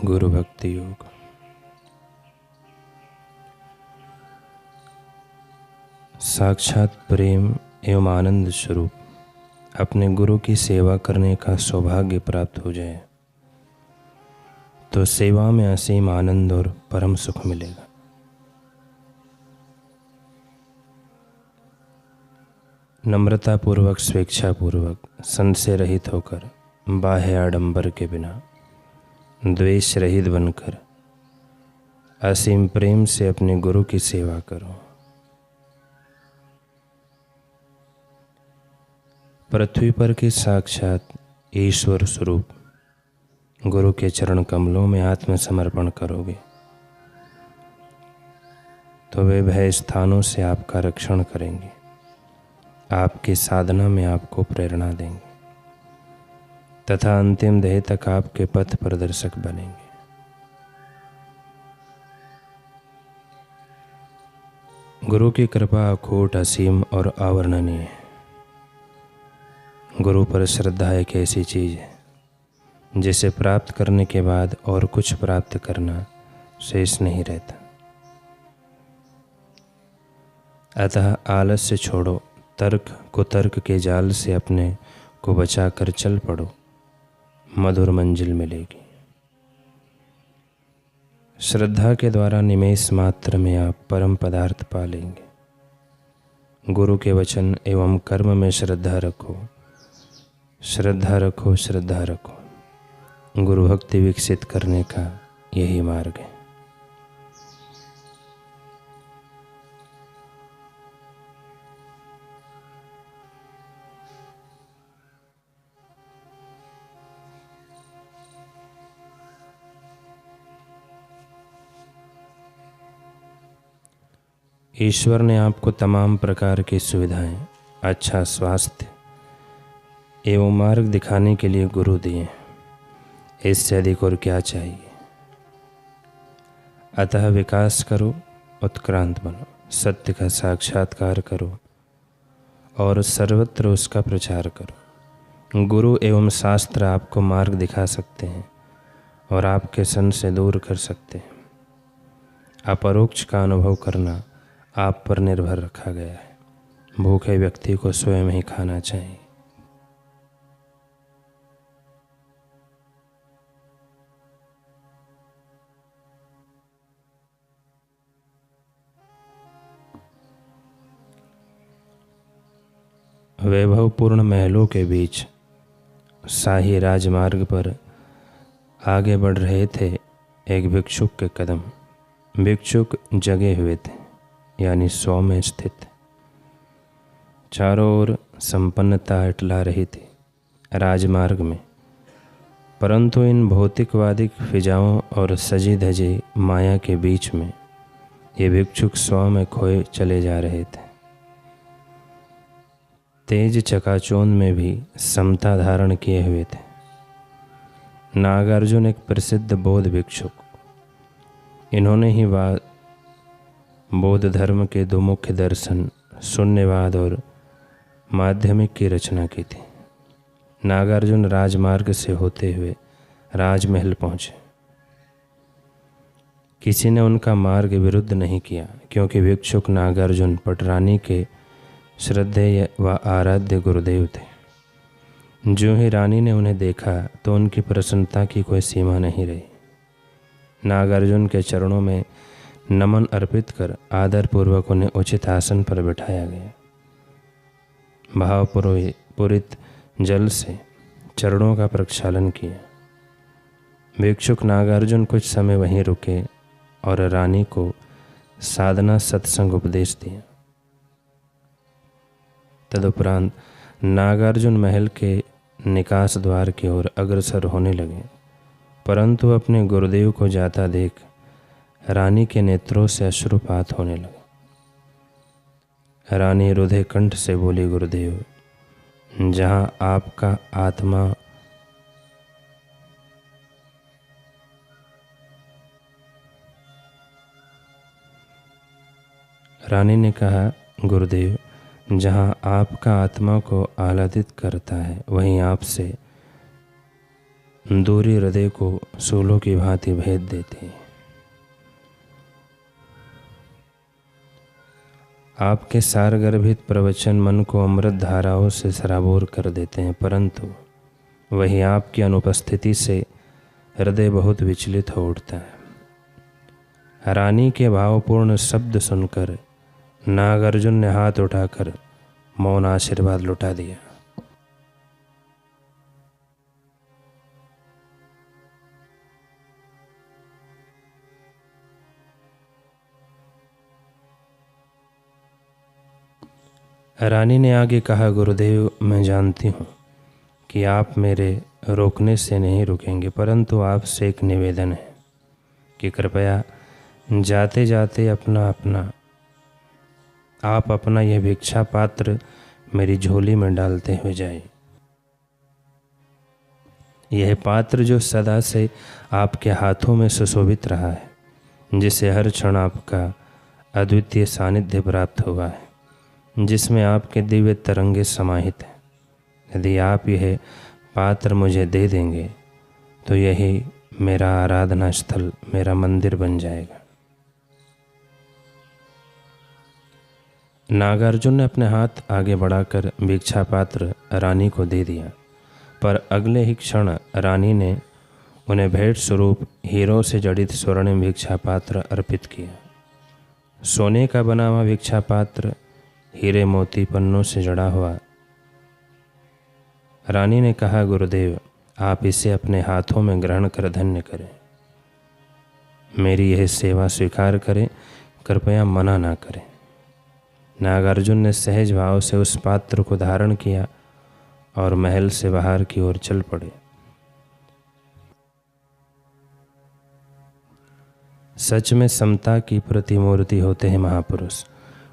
गुरु भक्ति योग। साक्षात प्रेम एवं आनंद स्वरूप अपने गुरु की सेवा करने का सौभाग्य प्राप्त हो जाए तो सेवा में असीम आनंद और परम सुख मिलेगा। नम्रता पूर्वक, स्वेच्छा पूर्वक, संशय रहित होकर, बाह्य आडंबर के बिना, द्वेष रहित बनकर असीम प्रेम से अपने गुरु की सेवा करो। पृथ्वी पर के साक्षात ईश्वर स्वरूप गुरु के चरण कमलों में आत्मसमर्पण करोगे तो वे भय स्थानों से आपका रक्षण करेंगे, आपकी साधना में आपको प्रेरणा देंगे तथा अंतिम देह तक आपके पथ प्रदर्शक बनेंगे। गुरु की कृपा अखूट, असीम और अवर्णनीय है। गुरु पर श्रद्धा एक ऐसी चीज है जिसे प्राप्त करने के बाद और कुछ प्राप्त करना शेष नहीं रहता। अतः आलस्य छोड़ो, तर्क कुतर्क के जाल से अपने को बचाकर चल पड़ो, मधुर मंजिल मिलेगी। श्रद्धा के द्वारा निमेष मात्र में आप परम पदार्थ पा लेंगे। गुरु के वचन एवं कर्म में श्रद्धा रखो, श्रद्धा रखो, श्रद्धा रखो। गुरु भक्ति विकसित करने का यही मार्ग है। ईश्वर ने आपको तमाम प्रकार की सुविधाएं, अच्छा स्वास्थ्य एवं मार्ग दिखाने के लिए गुरु दिए। इससे अधिक और क्या चाहिए। अतः विकास करो, उत्क्रांत बनो, सत्य का साक्षात्कार करो और सर्वत्र उसका प्रचार करो। गुरु एवं शास्त्र आपको मार्ग दिखा सकते हैं और आपके संशय दूर कर सकते हैं। अपरोक्ष का अनुभव करना आप पर निर्भर रखा गया है। भूखे व्यक्ति को स्वयं ही खाना चाहिए। वैभवपूर्ण महलों के बीच शाही राजमार्ग पर आगे बढ़ रहे थे एक भिक्षुक के कदम। भिक्षुक जगे हुए थे, यानी सौ में स्थित। चारों ओर संपन्नता इटला रही थी राजमार्ग में, परंतु इन भौतिकवादी फिजाओं और सजी धजी माया के बीच में ये भिक्षुक स्व में खोए चले जा रहे थे। तेज चकाचौंध में भी समता धारण किए हुए थे। नागार्जुन एक प्रसिद्ध बौद्ध भिक्षुक, इन्होंने ही बौद्ध धर्म के दो मुख्य दर्शन, शून्यवाद और माध्यमिक की रचना की थी। नागार्जुन राजमार्ग से होते हुए राजमहल पहुँचे। किसी ने उनका मार्ग विरुद्ध नहीं किया, क्योंकि भिक्षुक नागार्जुन पटरानी के श्रद्धेय व आराध्य गुरुदेव थे। जो ही रानी ने उन्हें देखा तो उनकी प्रसन्नता की कोई सीमा नहीं रही। नागार्जुन के चरणों में नमन अर्पित कर आदरपूर्वक उन्हें उचित आसन पर बिठाया गया। भावपूरित जल से चरणों का प्रक्षालन किया। भिक्षुक नागार्जुन कुछ समय वहीं रुके और रानी को साधना सत्संग उपदेश दिया। तदुपरांत नागार्जुन महल के निकास द्वार की ओर अग्रसर होने लगे, परंतु अपने गुरुदेव को जाता देख रानी के नेत्रों से अश्रुपात होने लगा। रानी रुधे कंठ से बोली, गुरुदेव, जहाँ आपका आत्मा रानी ने कहा, गुरुदेव, जहाँ आपका आत्मा को आह्लादित करता है वहीं आपसे दूरी हृदय को सूलों की भांति भेद देती है। आपके सारगर्भित प्रवचन मन को अमृत धाराओं से सराबोर कर देते हैं, परंतु वही आपकी अनुपस्थिति से हृदय बहुत विचलित हो उठता है। रानी के भावपूर्ण शब्द सुनकर नागार्जुन ने हाथ उठाकर मौन आशीर्वाद लुटा दिया। रानी ने आगे कहा, गुरुदेव, मैं जानती हूँ कि आप मेरे रोकने से नहीं रुकेंगे, परंतु आपसे एक निवेदन है कि कृपया जाते जाते आप अपना यह भिक्षा पात्र मेरी झोली में डालते हुए जाइए। यह पात्र जो सदा से आपके हाथों में सुशोभित रहा है, जिसे हर क्षण आपका अद्वितीय सानिध्य प्राप्त हुआ है, जिसमें आपके दिव्य तरंगे समाहित हैं, यदि आप यह पात्र मुझे दे देंगे तो यही मेरा आराधना स्थल, मेरा मंदिर बन जाएगा। नागार्जुन ने अपने हाथ आगे बढ़ाकर भिक्षा पात्र रानी को दे दिया, पर अगले ही क्षण रानी ने उन्हें भेंट स्वरूप हीरों से जड़ित स्वर्णिम भिक्षा पात्र अर्पित किया। सोने का बना हुआ भिक्षा पात्र हीरे मोती पन्नों से जड़ा हुआ। रानी ने कहा, गुरुदेव, आप इसे अपने हाथों में ग्रहण कर धन्य करें। मेरी यह सेवा स्वीकार करें, कृपया मना ना करें। नागार्जुन ने सहज भाव से उस पात्र को धारण किया और महल से बाहर की ओर चल पड़े। सच में समता की प्रतिमूर्ति होते हैं महापुरुष,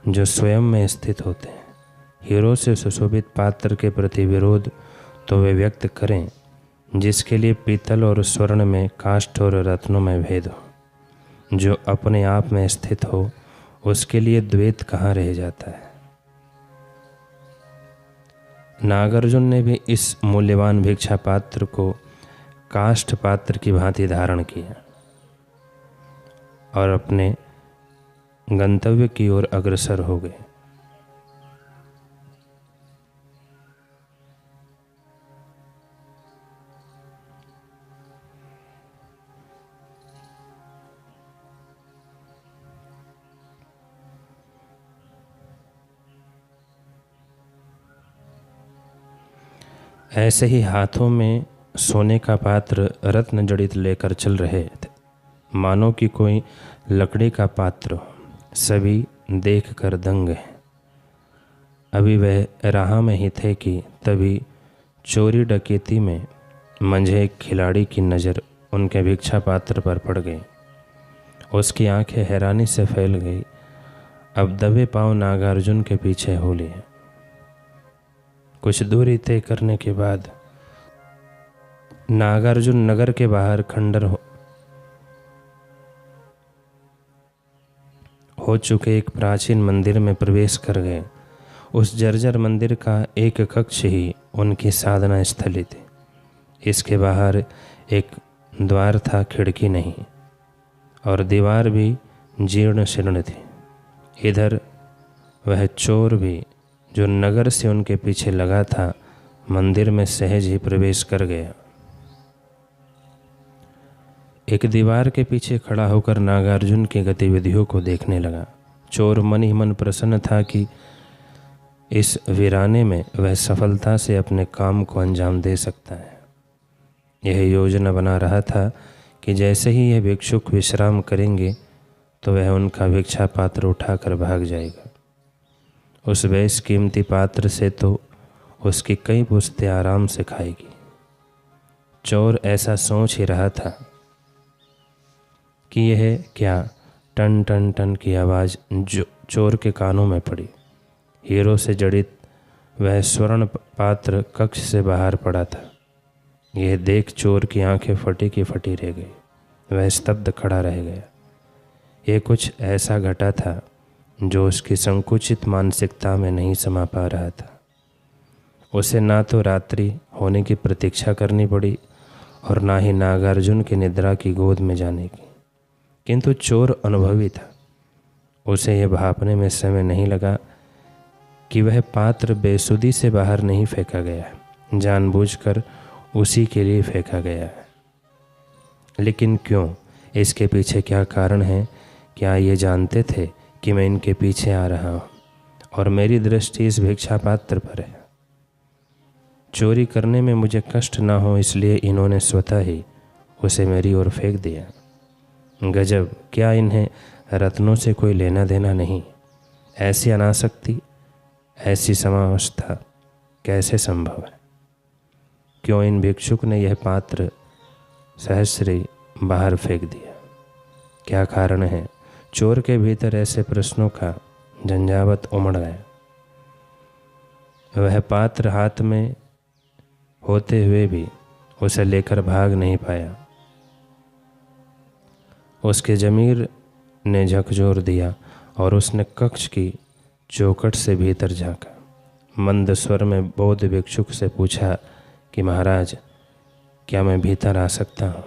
जो स्वयं में स्थित होते हैं। हीरो से सुशोभित पात्र के प्रति विरोध तो वे व्यक्त करें जिसके लिए पीतल और स्वर्ण में, काष्ठ और रत्नों में भेद हो। जो अपने आप में स्थित हो उसके लिए द्वैत कहाँ रह जाता है। नागार्जुन ने भी इस मूल्यवान भिक्षा पात्र को काष्ठ पात्र की भांति धारण किया और अपने गंतव्य की ओर अग्रसर हो गए। ऐसे ही हाथों में सोने का पात्र रत्न जड़ित लेकर चल रहे थे, मानो कि कोई लकड़ी का पात्र हो। सभी देख कर दंग हैं। अभी वह राह में ही थे कि तभी चोरी डकैती में मंझे एक खिलाड़ी की नज़र उनके भिक्षा पात्र पर पड़ गई। उसकी आंखें हैरानी से फैल गई। अब दबे पांव नागार्जुन के पीछे हो लिए। कुछ दूरी तय करने के बाद नागार्जुन नगर के बाहर खंडर हो चुके एक प्राचीन मंदिर में प्रवेश कर गए। उस जर्जर मंदिर का एक कक्ष ही उनकी साधना स्थली थी। इसके बाहर एक द्वार था, खिड़की नहीं, और दीवार भी जीर्ण शीर्ण थी। इधर वह चोर भी, जो नगर से उनके पीछे लगा था, मंदिर में सहज ही प्रवेश कर गया। एक दीवार के पीछे खड़ा होकर नागार्जुन की गतिविधियों को देखने लगा। चोर मन ही मन प्रसन्न था कि इस वीराने में वह सफलता से अपने काम को अंजाम दे सकता है। यह योजना बना रहा था कि जैसे ही यह भिक्षुक विश्राम करेंगे तो वह उनका भिक्षा पात्र उठाकर भाग जाएगा। उस बेश कीमती पात्र से तो उसकी कई पुश्तें आराम से खाएगी। चोर ऐसा सोच ही रहा था कि यह क्या टन टन टन की आवाज़ जो चोर के कानों में पड़ी। हीरो से जड़ित वह स्वर्ण पात्र कक्ष से बाहर पड़ा था। यह देख चोर की आंखें फटी की फटी रह गई। वह स्तब्ध खड़ा रह गया। यह कुछ ऐसा घटा था जो उसकी संकुचित मानसिकता में नहीं समा पा रहा था। उसे ना तो रात्रि होने की प्रतीक्षा करनी पड़ी और ना ही नागार्जुन की निद्रा की गोद में जाने की। किंतु चोर अनुभवी था। उसे यह भापने में समय नहीं लगा कि वह पात्र बेसुधी से बाहर नहीं फेंका गया है, जानबूझकर उसी के लिए फेंका गया है। लेकिन क्यों? इसके पीछे क्या कारण है? क्या ये जानते थे कि मैं इनके पीछे आ रहा हूँ और मेरी दृष्टि इस भिक्षा पात्र पर है? चोरी करने में मुझे कष्ट ना हो इसलिए इन्होंने स्वतः ही उसे मेरी ओर फेंक दिया। गजब! क्या इन्हें रत्नों से कोई लेना देना नहीं? ऐसी अनासक्ति, ऐसी समावस्था कैसे संभव है? क्यों इन भिक्षुक ने यह पात्र सहस्री बाहर फेंक दिया? क्या कारण है? चोर के भीतर ऐसे प्रश्नों का झंझावात उमड़ गया। वह पात्र हाथ में होते हुए भी उसे लेकर भाग नहीं पाया। उसके जमीर ने झकझोर दिया और उसने कक्ष की चौखट से भीतर झांका। मंद स्वर में बौद्ध भिक्षुक से पूछा कि महाराज, क्या मैं भीतर आ सकता हूँ?